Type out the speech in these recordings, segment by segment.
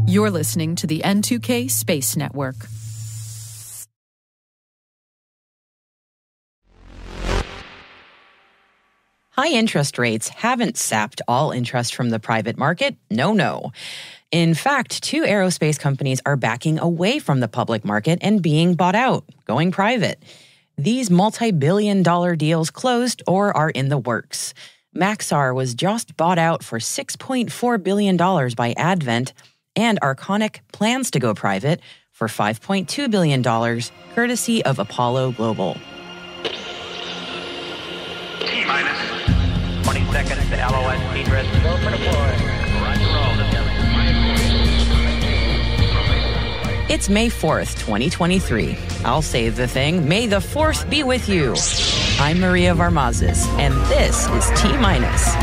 You're listening to the N2K Space Network. High interest rates haven't sapped all interest from the private market. No. In fact, 2 aerospace companies are backing away from the public market and being bought out, going private. These multi-billion-dollar deals closed or are in the works. Maxar was just bought out for $6.4 billion by Advent, and Arconic plans to go private for $5.2 billion, courtesy of Apollo Global. T-minus 20 seconds to LOS speed rest. Go for deploy. Roger, roll. It's May 4th, 2023. I'll save the thing. May the 4th be with you. I'm Maria Varmazes, and this is T-minus.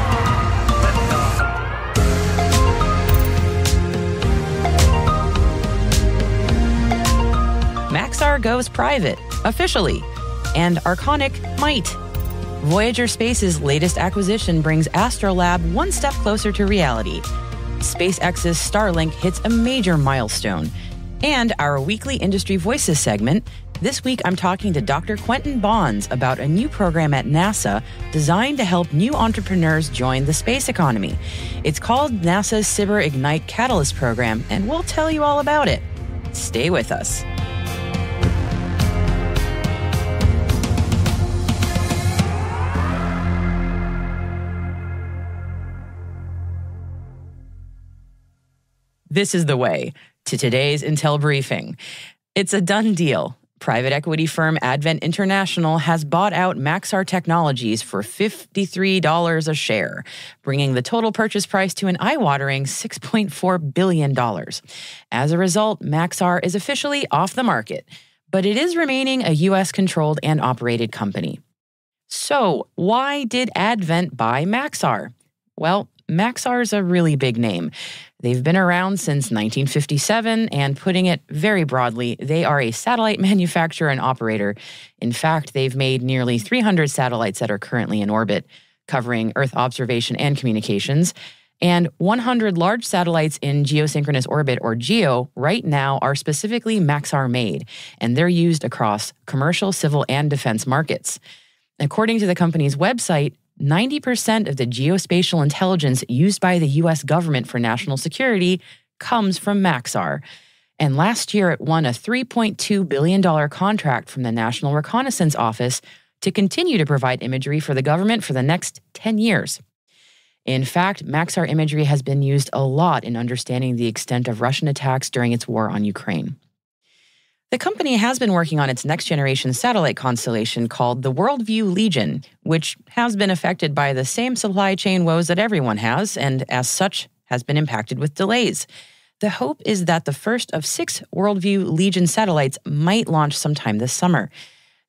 Maxar goes private, officially, and Arconic might. Voyager Space's latest acquisition brings Astrolab one step closer to reality. SpaceX's Starlink hits a major milestone. And our weekly Industry Voices segment. This week, I'm talking to Dr. Quenton about a new program at NASA designed to help new entrepreneurs join the space economy. It's called NASA's SBIR Ignite Catalyst Program, and we'll tell you all about it. Stay with us. This is the way to today's Intel briefing. It's a done deal. Private equity firm Advent International has bought out Maxar Technologies for $53 a share, bringing the total purchase price to an eye-watering $6.4 billion. As a result, Maxar is officially off the market, but it is remaining a U.S.-controlled and operated company. So, why did Advent buy Maxar? Well, Maxar's a really big name. They've been around since 1957, and putting it very broadly, they are a satellite manufacturer and operator. In fact, they've made nearly 300 satellites that are currently in orbit, covering Earth observation and communications. And 100 large satellites in geosynchronous orbit, or GEO, right now are specifically Maxar made, and they're used across commercial, civil, and defense markets. According to the company's website, 90% of the geospatial intelligence used by the U.S. government for national security comes from Maxar. And last year, it won a $3.2 billion contract from the National Reconnaissance Office to continue to provide imagery for the government for the next 10 years. In fact, Maxar imagery has been used a lot in understanding the extent of Russian attacks during its war on Ukraine. The company has been working on its next-generation satellite constellation called the Worldview Legion, which has been affected by the same supply chain woes that everyone has, and as such, has been impacted with delays. The hope is that the first of 6 Worldview Legion satellites might launch sometime this summer.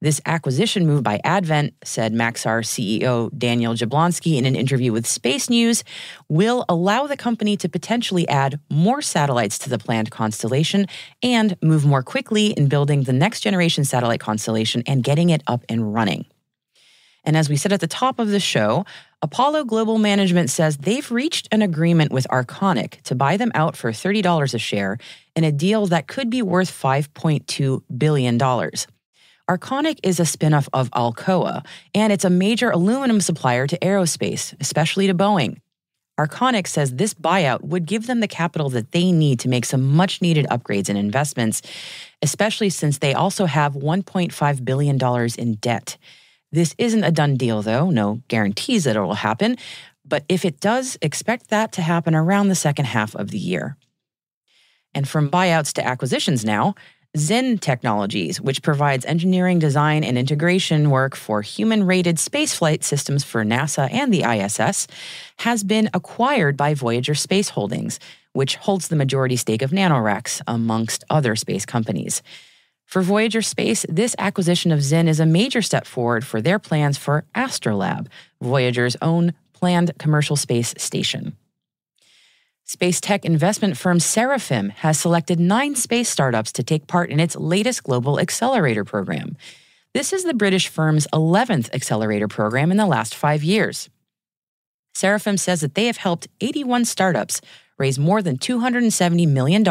This acquisition move by Advent, said Maxar CEO Daniel Jablonski in an interview with SpaceNews, will allow the company to potentially add more satellites to the planned constellation and move more quickly in building the next-generation satellite constellation and getting it up and running. And as we said at the top of the show, Apollo Global Management says they've reached an agreement with Arconic to buy them out for $30 a share in a deal that could be worth $5.2 billion. Arconic is a spinoff of Alcoa, and it's a major aluminum supplier to aerospace, especially to Boeing. Arconic says this buyout would give them the capital that they need to make some much-needed upgrades and investments, especially since they also have $1.5 billion in debt. This isn't a done deal, though. No guarantees that it will happen. But if it does, expect that to happen around the second half of the year. And from buyouts to acquisitions now, Zen Technologies, which provides engineering, design, and integration work for human-rated spaceflight systems for NASA and the ISS, has been acquired by Voyager Space Holdings, which holds the majority stake of NanoRacks, amongst other space companies. For Voyager Space, this acquisition of Zen is a major step forward for their plans for Astrolab, Voyager's own planned commercial space station. Space tech investment firm Seraphim has selected 9 space startups to take part in its latest global accelerator program. This is the British firm's 11th accelerator program in the last 5 years. Seraphim says that they have helped 81 startups raise more than $270 million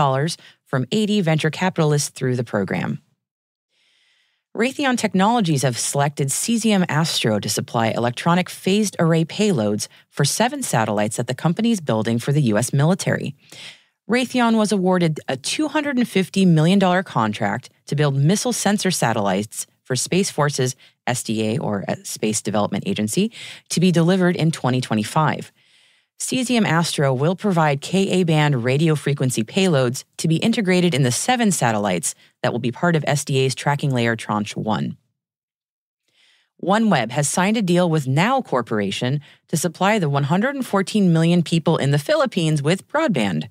from 80 venture capitalists through the program. Raytheon Technologies have selected Cesium Astro to supply electronic phased array payloads for 7 satellites that the company is building for the U.S. military. Raytheon was awarded a $250 million contract to build missile sensor satellites for Space Force's SDA, or Space Development Agency, to be delivered in 2025. Cesium Astro will provide Ka-band radio frequency payloads to be integrated in the 7 satellites that will be part of SDA's Tracking Layer Tranche 1. OneWeb has signed a deal with Now Corporation to supply the 114 million people in the Philippines with broadband.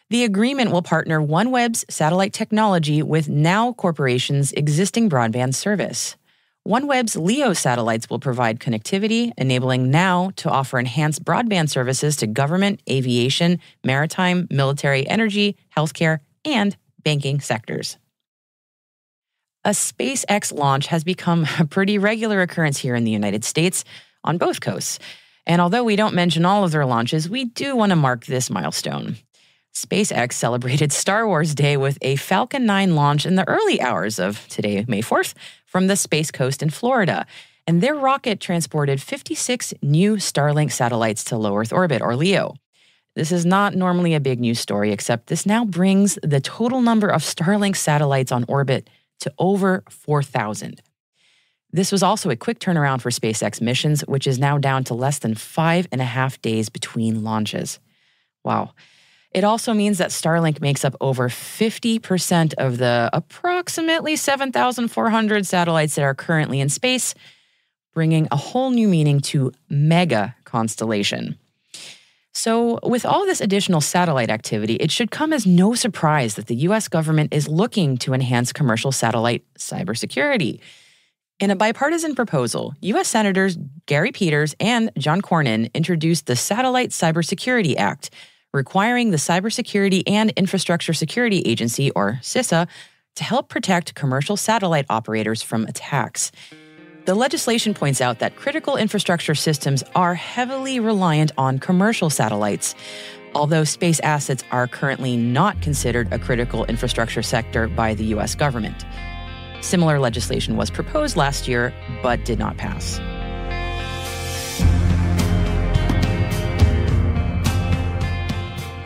The agreement will partner OneWeb's satellite technology with Now Corporation's existing broadband service. OneWeb's LEO satellites will provide connectivity, enabling Now to offer enhanced broadband services to government, aviation, maritime, military, energy, healthcare, and banking sectors. A SpaceX launch has become a pretty regular occurrence here in the United States on both coasts. And although we don't mention all of their launches, we do want to mark this milestone. SpaceX celebrated Star Wars Day with a Falcon 9 launch in the early hours of today, May 4th, from the Space Coast in Florida. And their rocket transported 56 new Starlink satellites to low Earth orbit, or LEO. This is not normally a big news story, except this now brings the total number of Starlink satellites on orbit to over 4,000. This was also a quick turnaround for SpaceX missions, which is now down to less than 5.5 days between launches. Wow. It also means that Starlink makes up over 50% of the approximately 7,400 satellites that are currently in space, bringing a whole new meaning to mega constellation. So, with all this additional satellite activity, it should come as no surprise that the U.S. government is looking to enhance commercial satellite cybersecurity. In a bipartisan proposal, U.S. Senators Gary Peters and John Cornyn introduced the Satellite Cybersecurity Act, requiring the Cybersecurity and Infrastructure Security Agency, or CISA, to help protect commercial satellite operators from attacks. The legislation points out that critical infrastructure systems are heavily reliant on commercial satellites, although space assets are currently not considered a critical infrastructure sector by the U.S. government. Similar legislation was proposed last year, but did not pass.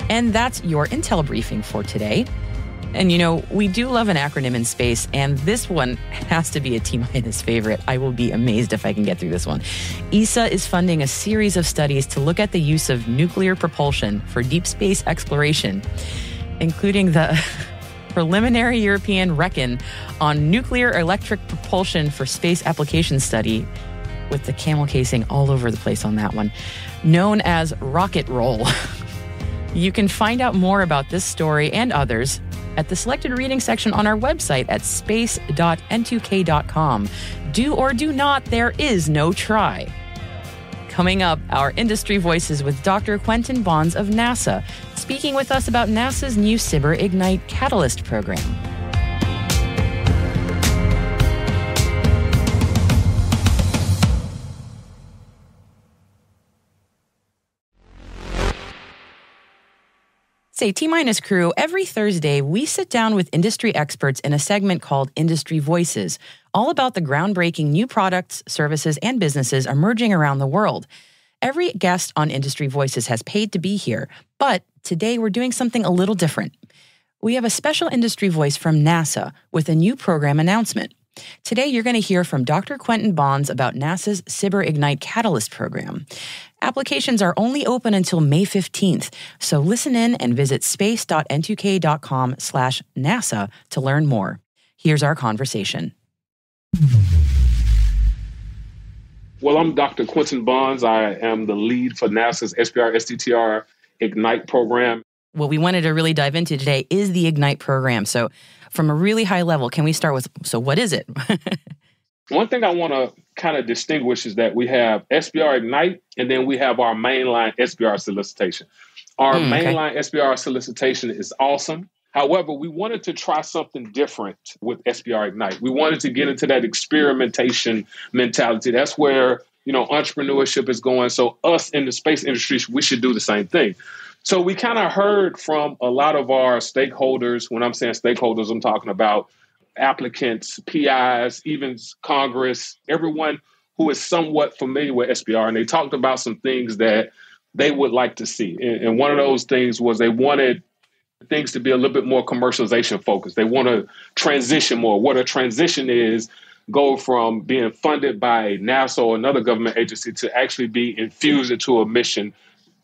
And that's your Intel briefing for today. And you know, we do love an acronym in space, and this one has to be a T-minus favorite. I will be amazed if I can get through this one. ESA is funding a series of studies to look at the use of nuclear propulsion for deep space exploration, including the preliminary European Reckon on nuclear electric propulsion for space application study, with the camel casing all over the place on that one, known as Rocket Roll. You can find out more about this story and others at the selected reading section on our website at space.n2k.com. Do or do not, there is no try. Coming up, our industry voices with Dr. Quenton Bonds of NASA, speaking with us about NASA's new SBIR Ignite Catalyst program. Say, T-Minus crew, every Thursday we sit down with industry experts in a segment called Industry Voices, all about the groundbreaking new products, services, and businesses emerging around the world. Every guest on Industry Voices has paid to be here, but today we're doing something a little different. We have a special industry voice from NASA with a new program announcement. Today, you're going to hear from Dr. Quenton Bonds about NASA's SBIR Ignite Catalyst program. Applications are only open until May 15th, so listen in and visit space.n2k.com/NASA to learn more. Here's our conversation. Well, I'm Dr. Quenton Bonds. I am the lead for NASA's SBIR STTR Ignite program. What we wanted to really dive into today is the Ignite program. So from a really high level, can we start with, so what is it? One thing I want to kind of distinguish is that we have SBIR Ignite, and then we have our mainline SBIR solicitation. Our mainline SBIR solicitation is awesome. However, we wanted to try something different with SBIR Ignite. We wanted to get into that experimentation mentality. That's where, entrepreneurship is going. So us in the space industry, we should do the same thing. So we kind of heard from a lot of our stakeholders. When I'm saying stakeholders, I'm talking about applicants, PIs, even Congress, everyone who is somewhat familiar with SBIR. And they talked about some things that they would like to see. And one of those things was they wanted things to be a little bit more commercialization focused. They want to transition more. What a transition is, go from being funded by NASA or another government agency to actually be infused into a mission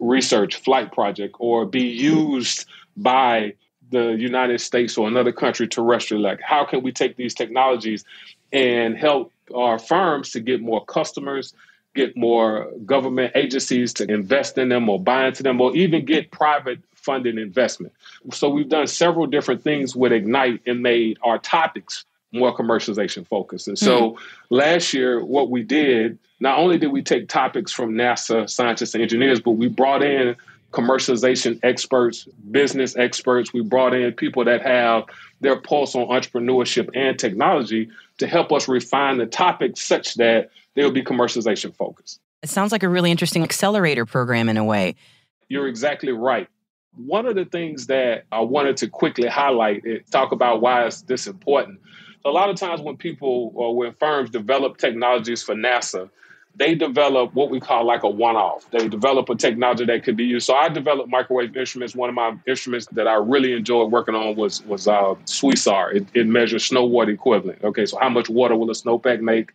research flight project or be used by the United States or another country terrestrial. Like, how can we take these technologies and help our firms to get more customers, get more government agencies to invest in them or buy into them, or even get private funded investment. So we've done several different things with Ignite and made our topics more commercialization focused. And so last year, what we did, not only did we take topics from NASA scientists and engineers, but we brought in commercialization experts, business experts. We brought in people that have their pulse on entrepreneurship and technology to help us refine the topics such that they'll be commercialization focused. It sounds like a really interesting accelerator program in a way. You're exactly right. One of the things that I wanted to quickly highlight and talk about why is this important. A lot of times when people or when firms develop technologies for NASA, they develop what we call like a one-off. They develop a technology that could be used. So I developed microwave instruments. One of my instruments that I really enjoyed working on was SBIR. It measures snow water equivalent. Okay, so how much water will a snowpack make?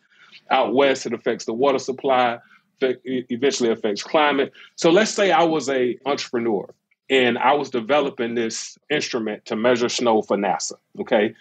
Out west, it affects the water supply. It eventually affects climate. So let's say I was an entrepreneur and I was developing this instrument to measure snow for NASA. Okay.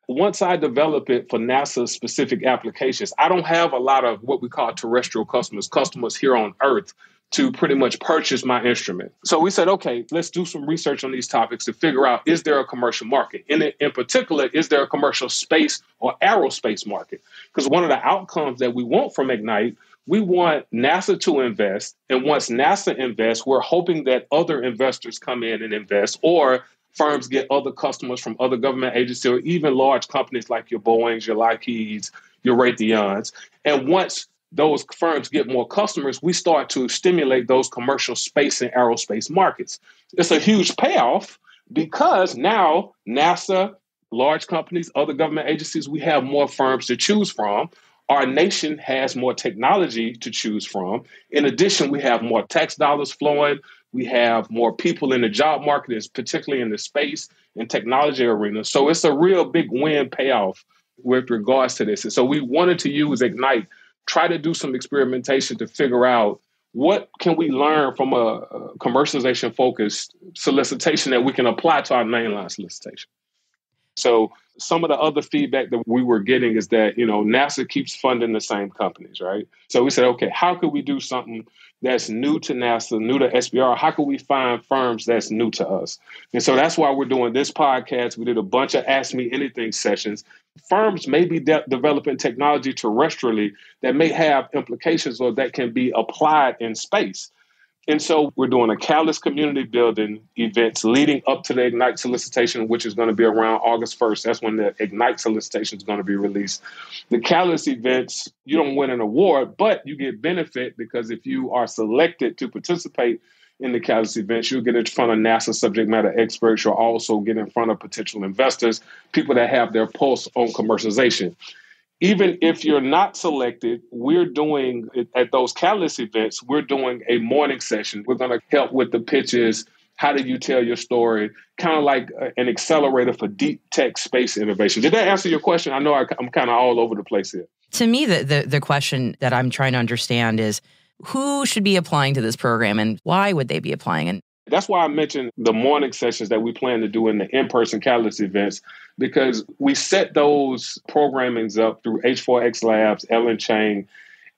Once I develop it for NASA specific applications, I don't have a lot of what we call terrestrial customers here on Earth to pretty much purchase my instrument. So we said, okay, let's do some research on these topics to figure out, is there a commercial market? In particular, is there a commercial space or aerospace market? Because one of the outcomes that we want from Ignite, we want NASA to invest. And once NASA invests, we're hoping that other investors come in and invest, or firms get other customers from other government agencies or even large companies like your Boeings, your Lockheeds, your Raytheons. And once those firms get more customers, we start to stimulate those commercial space and aerospace markets. It's a huge payoff because now NASA, large companies, other government agencies, we have more firms to choose from. Our nation has more technology to choose from. In addition, we have more tax dollars flowing. We have more people in the job market, particularly in the space and technology arena. So it's a real big win payoff with regards to this. And so we wanted to use Ignite, try to do some experimentation to figure out what can we learn from a commercialization-focused solicitation that we can apply to our mainline solicitation. So some of the other feedback that we were getting is that, NASA keeps funding the same companies, right? So we said, okay, how could we do something that's new to NASA, new to SBIR? How can we find firms that's new to us? And so that's why we're doing this podcast. We did a bunch of Ask Me Anything sessions. Firms may be developing technology terrestrially that may have implications or that can be applied in space. And so we're doing a Catalyst community building events leading up to the Ignite solicitation, which is going to be around August 1st. That's when the Ignite solicitation is going to be released. The Catalyst events, you don't win an award, but you get benefit because if you are selected to participate in the Catalyst events, you'll get in front of NASA subject matter experts. You'll also get in front of potential investors, people that have their pulse on commercialization. Even if you're not selected, we're doing, at those Catalyst events, we're doing a morning session. We're going to help with the pitches. How do you tell your story? Kind of like an accelerator for deep tech space innovation. Did that answer your question? I know I'm kind of all over the place here. To me, the question that I'm trying to understand is who should be applying to this program and why would they be applying? And that's why I mentioned the morning sessions that we plan to do in the in-person Catalyst events, because we set those programmings up through H4X Labs, Ellen Chang,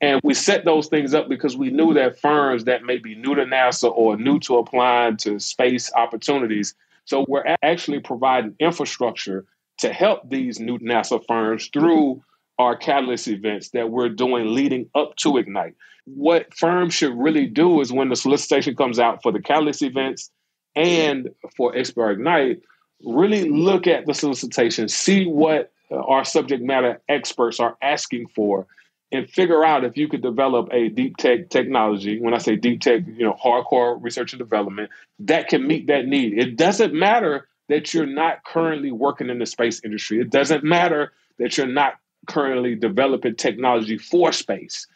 and we set those things up because we knew that firms that may be new to NASA or new to applying to space opportunities. So we're actually providing infrastructure to help these new NASA firms through our Catalyst events that we're doing leading up to Ignite. What firms should really do is when the solicitation comes out for the Catalyst events and for SBIR Ignite, really look at the solicitation, see what our subject matter experts are asking for, and figure out if you could develop a deep tech technology. When I say deep tech, hardcore research and development that can meet that need. It doesn't matter that you're not currently working in the space industry. It doesn't matter that you're not currently developing technology for space.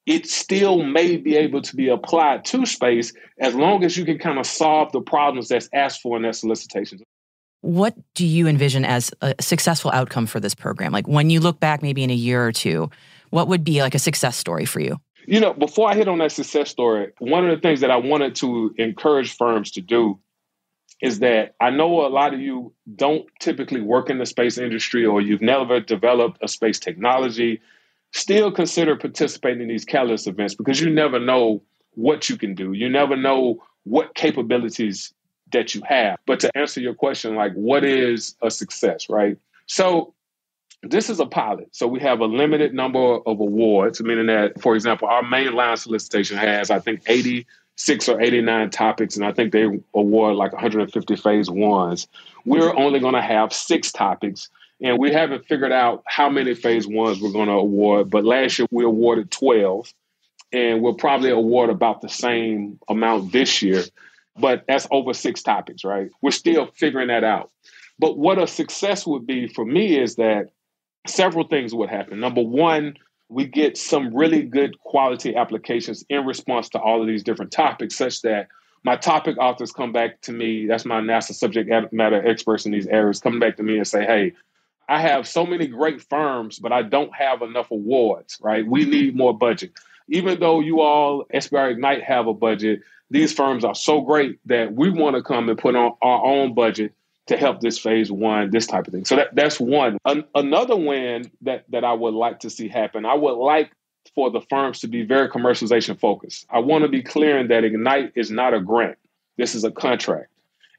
It still may be able to be applied to space as long as you can kind of solve the problems that's asked for in that solicitation. What do you envision as a successful outcome for this program? Like when you look back maybe in a year or two, what would be like a success story for you? Before I hit on that success story, one of the things that I wanted to encourage firms to do is that I know a lot of you don't typically work in the space industry or you've never developed a space technology. Still consider participating in these catalyst events because you never know what you can do. You never know what capabilities that you have. But to answer your question, like what is a success, right? So this is a pilot. So we have a limited number of awards, meaning that, for example, our mainline solicitation has, I think, 86 or 89 topics, and I think they award like 150 phase ones. We're only going to have 6 topics. And we haven't figured out how many phase ones we're going to award, but last year we awarded 12, and we'll probably award about the same amount this year, but that's over 6 topics, right? We're still figuring that out. But what a success would be for me is that several things would happen. Number one, we get some really good quality applications in response to all of these different topics, such that my topic authors come back to me, that's my NASA subject matter experts in these areas, come back to me and say, hey, I have so many great firms, but I don't have enough awards, right? We need more budget. Even though you all, SBIR Ignite, have a budget, these firms are so great that we want to come and put on our own budget to help this phase one, this type of thing. So that's one. Another win that I would like to see happen, I would like for the firms to be very commercialization focused. I want to be clear in that Ignite is not a grant. This is a contract.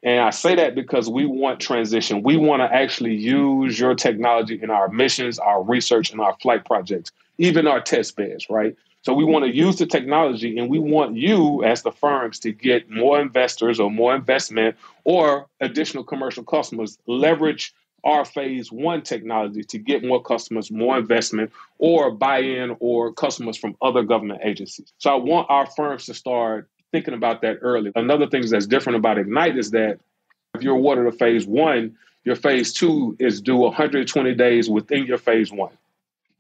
And I say that because we want transition. We want to actually use your technology in our missions, our research, and our flight projects, even our test beds, right? So we want to use the technology, and we want you as the firms to get more investors or more investment or additional commercial customers, leverage our phase one technology to get more customers, more investment, or buy-in or customers from other government agencies. So I want our firms to start thinking about that early. Another thing that's different about Ignite is that if you're awarded a phase one, your phase two is due 120 days within your phase one.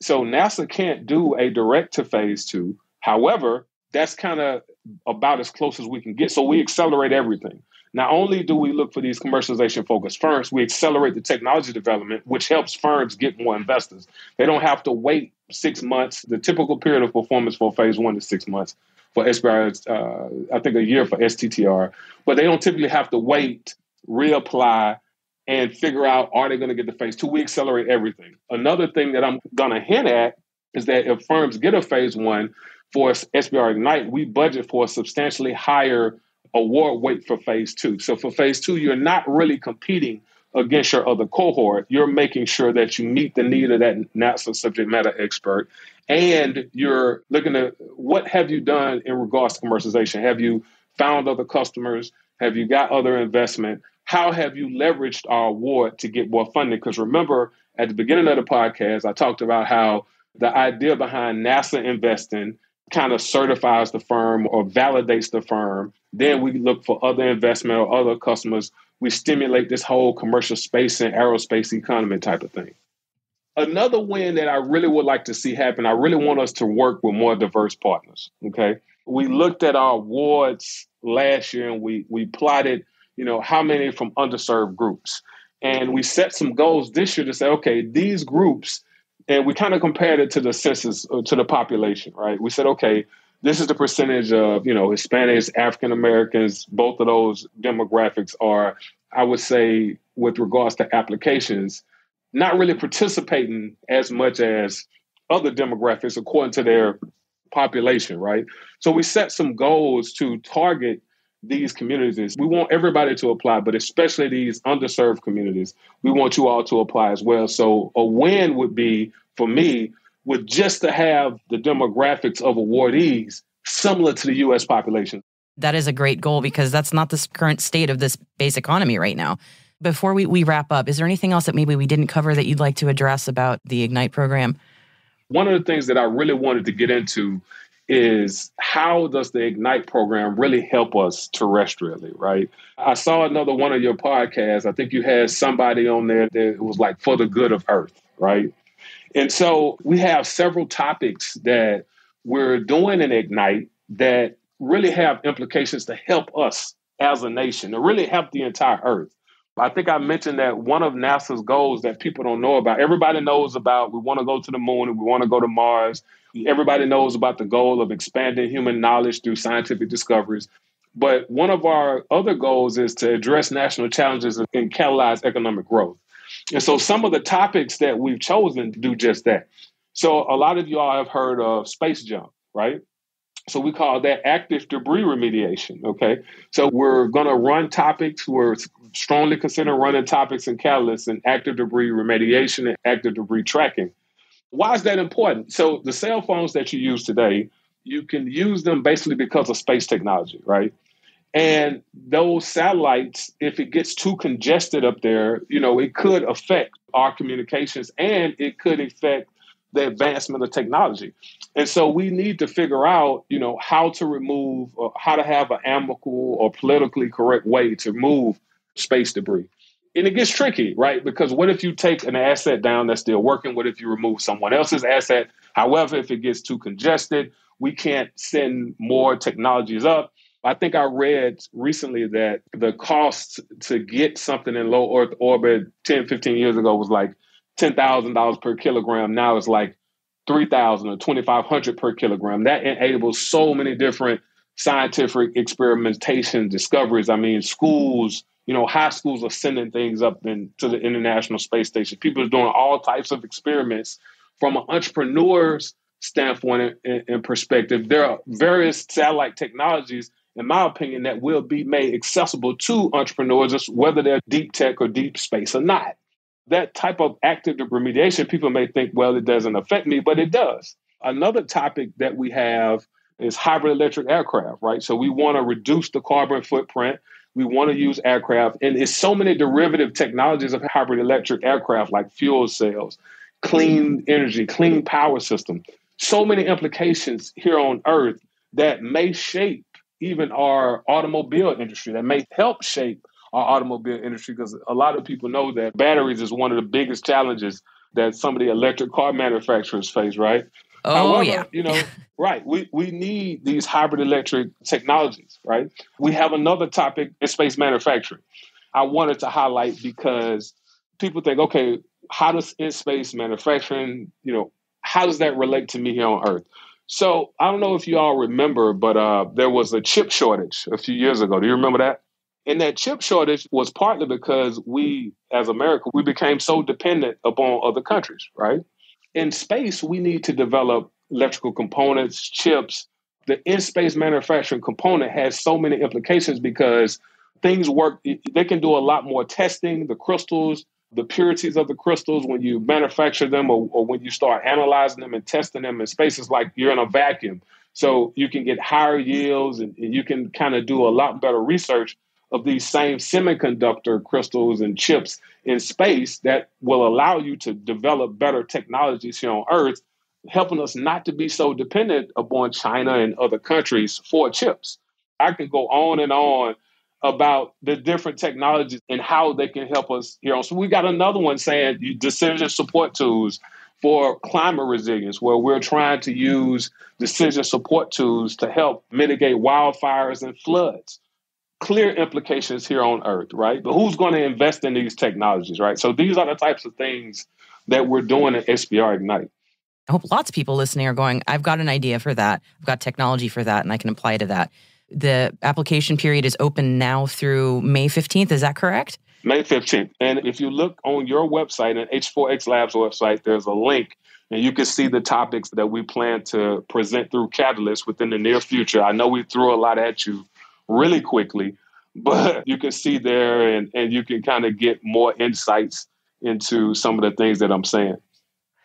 So NASA can't do a direct to phase two. However, that's kind of about as close as we can get. So we accelerate everything. Not only do we look for these commercialization focused firms, we accelerate the technology development, which helps firms get more investors. They don't have to wait 6 months. The typical period of performance for phase one is 6 months. For SBIR, I think a year for STTR. But they don't typically have to wait, reapply, and figure out, are they going to get to phase two? We accelerate everything. Another thing that I'm going to hint at is that if firms get a phase one for SBIR Ignite, we budget for a substantially higher award weight for phase two. So for phase two, you're not really competing against your other cohort. You're making sure that you meet the need of that NASA subject matter expert. And you're looking at what have you done in regards to commercialization? Have you found other customers? Have you got other investment? How have you leveraged our award to get more funding? Because remember, at the beginning of the podcast, I talked about how the idea behind NASA investing kind of certifies the firm or validates the firm. Then we look for other investment or other customers. We stimulate this whole commercial space and aerospace economy type of thing. Another win that I really would like to see happen, I really want us to work with more diverse partners, okay? We looked at our awards last year and we plotted, how many from underserved groups. And we set some goals this year to say, okay, these groups, and we kind of compared it to the census, to the population, right? We said, okay, this is the percentage of, Hispanics, African Americans, both of those demographics are, I would say, with regards to applications, not really participating as much as other demographics according to their population, right? So we set some goals to target these communities. We want everybody to apply, but especially these underserved communities. We want you all to apply as well. So a win would be, for me, would just to have the demographics of awardees similar to the U.S. population. That is a great goal because that's not the current state of this space economy right now. Before we wrap up, is there anything else that maybe we didn't cover that you'd like to address about the Ignite program? One of the things that I really wanted to get into is how does the Ignite program really help us terrestrially, right? I saw another one of your podcasts. I think you had somebody on there that was like for the good of Earth, right? And so we have several topics that we're doing in Ignite that really have implications to help us as a nation, to really help the entire Earth. I think I mentioned that one of NASA's goals that people don't know about, everybody knows about, we want to go to the moon and we want to go to Mars. Everybody knows about the goal of expanding human knowledge through scientific discoveries. But one of our other goals is to address national challenges and catalyze economic growth. And so some of the topics that we've chosen do just that. So a lot of you all have heard of space junk, right? So we call that active debris remediation, okay? So we're going to run topics, we're strongly considering running topics and catalysts in active debris remediation and active debris tracking. Why is that important? So the cell phones that you use today, you can use them basically because of space technology, right? And those satellites, if it gets too congested up there, it could affect our communications and it could affect the advancement of technology. And so we need to figure out, how to remove, or how to have an amicable or politically correct way to move space debris. And it gets tricky, right? Because what if you take an asset down that's still working? What if you remove someone else's asset? However, if it gets too congested, we can't send more technologies up. I think I read recently that the cost to get something in low Earth orbit 10, 15 years ago was like $10,000 per kilogram. Now it's like $3,000 or $2,500 per kilogram. That enables so many different scientific experimentation discoveries. I mean, schools, high schools are sending things up to the International Space Station. People are doing all types of experiments from an entrepreneur's standpoint and perspective. There are various satellite technologies, in my opinion, that will be made accessible to entrepreneurs, whether they're deep tech or deep space or not. That type of active remediation, people may think, well, it doesn't affect me, but it does. Another topic that we have is hybrid electric aircraft, right? So we want to reduce the carbon footprint. We want to use aircraft. And it's so many derivative technologies of hybrid electric aircraft, like fuel cells, clean energy, clean power system. So many implications here on Earth that may shape even our automobile industry, that may help shape our automobile industry, because a lot of people know that batteries is one of the biggest challenges that some of the electric car manufacturers face, right? Oh, However, yeah. right. We need these hybrid electric technologies, right? We have another topic in space manufacturing. I wanted to highlight because people think, okay, how does in-space manufacturing, how does that relate to me here on Earth? So I don't know if you all remember, but there was a chip shortage a few years ago. Do you remember that? And that chip shortage was partly because we, as America, we became so dependent upon other countries, right? In space, we need to develop electrical components, chips. The in-space manufacturing component has so many implications because things work. They can do a lot more testing, the crystals, the purities of the crystals when you manufacture them or when you start analyzing them and testing them in space. It's like you're in a vacuum. So you can get higher yields and you can kind of do a lot better research of these same semiconductor crystals and chips in space that will allow you to develop better technologies here on Earth, helping us not to be so dependent upon China and other countries for chips. I can go on and on about the different technologies and how they can help us here. So we got another one saying decision support tools for climate resilience, where we're trying to use decision support tools to help mitigate wildfires and floods. Clear implications here on Earth, right? But who's going to invest in these technologies, right? So these are the types of things that we're doing at SBIR Ignite. I hope lots of people listening are going, I've got an idea for that. I've got technology for that, and I can apply to that. The application period is open now through May 15th. Is that correct? May 15th. And if you look on your website, and H4X Labs website, there's a link, and you can see the topics that we plan to present through Catalyst within the near future. I know we threw a lot at you really quickly, but you can see there and you can kind of get more insights into some of the things that I'm saying.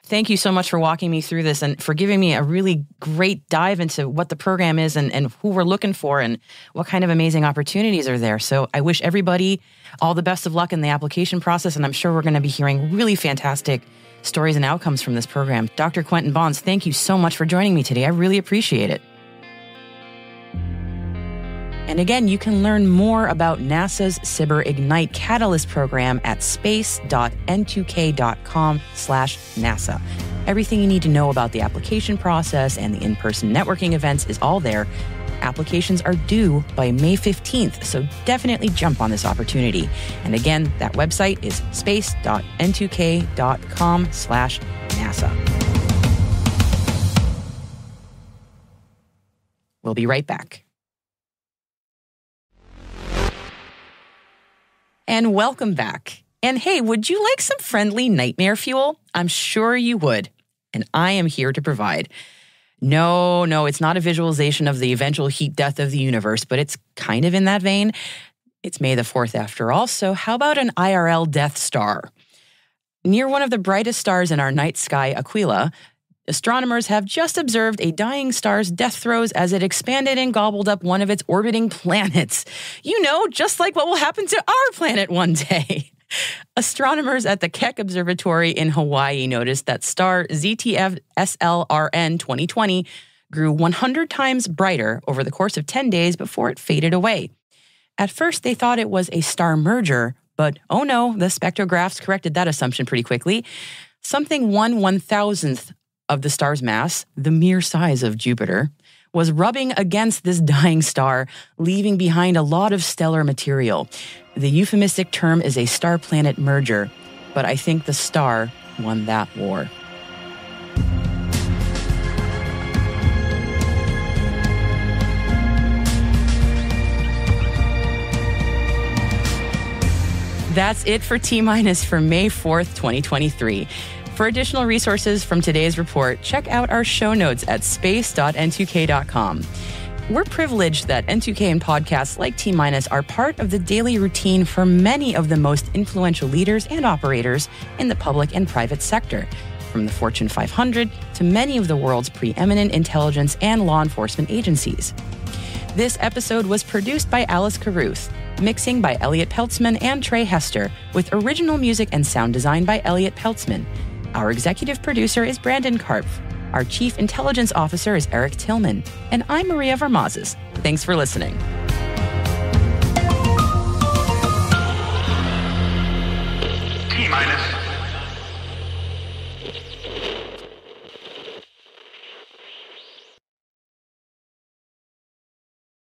Thank you so much for walking me through this and for giving me a really great dive into what the program is and who we're looking for and what kind of amazing opportunities are there. So I wish everybody all the best of luck in the application process, and I'm sure we're going to be hearing really fantastic stories and outcomes from this program. Dr. Quenton Bonds, thank you so much for joining me today. I really appreciate it. And again, you can learn more about NASA's SBIR Ignite Catalyst program at space.n2k.com/NASA. Everything you need to know about the application process and the in-person networking events is all there. Applications are due by May 15th, so definitely jump on this opportunity. And again, that website is space.n2k.com/NASA. We'll be right back. And welcome back. And hey, would you like some friendly nightmare fuel? I'm sure you would. And I am here to provide. No, it's not a visualization of the eventual heat death of the universe, but it's kind of in that vein. It's May the 4th after all, so how about an IRL Death Star? Near one of the brightest stars in our night sky, Aquila, astronomers have just observed a dying star's death throes as it expanded and gobbled up one of its orbiting planets. You know, just like what will happen to our planet one day. Astronomers at the Keck Observatory in Hawaii noticed that star ZTF SLRN 2020 grew 100 times brighter over the course of 10 days before it faded away. At first, they thought it was a star merger, but oh no, the spectrographs corrected that assumption pretty quickly. Something 1/1000th of the star's mass, the mere size of Jupiter, was rubbing against this dying star, leaving behind a lot of stellar material. The euphemistic term is a star-planet merger, but I think the star won that war. That's it for T-Minus for May 4th, 2023. For additional resources from today's report, check out our show notes at space.n2k.com. We're privileged that N2K and podcasts like T-Minus are part of the daily routine for many of the most influential leaders and operators in the public and private sector, from the Fortune 500 to many of the world's preeminent intelligence and law enforcement agencies. This episode was produced by Alice Carruth, mixing by Elliot Peltzman and Trey Hester, with original music and sound design by Elliot Peltzman. Our executive producer is Brandon Karpf. Our chief intelligence officer is Eric Tillman. And I'm Maria Varmazes. Thanks for listening. T-minus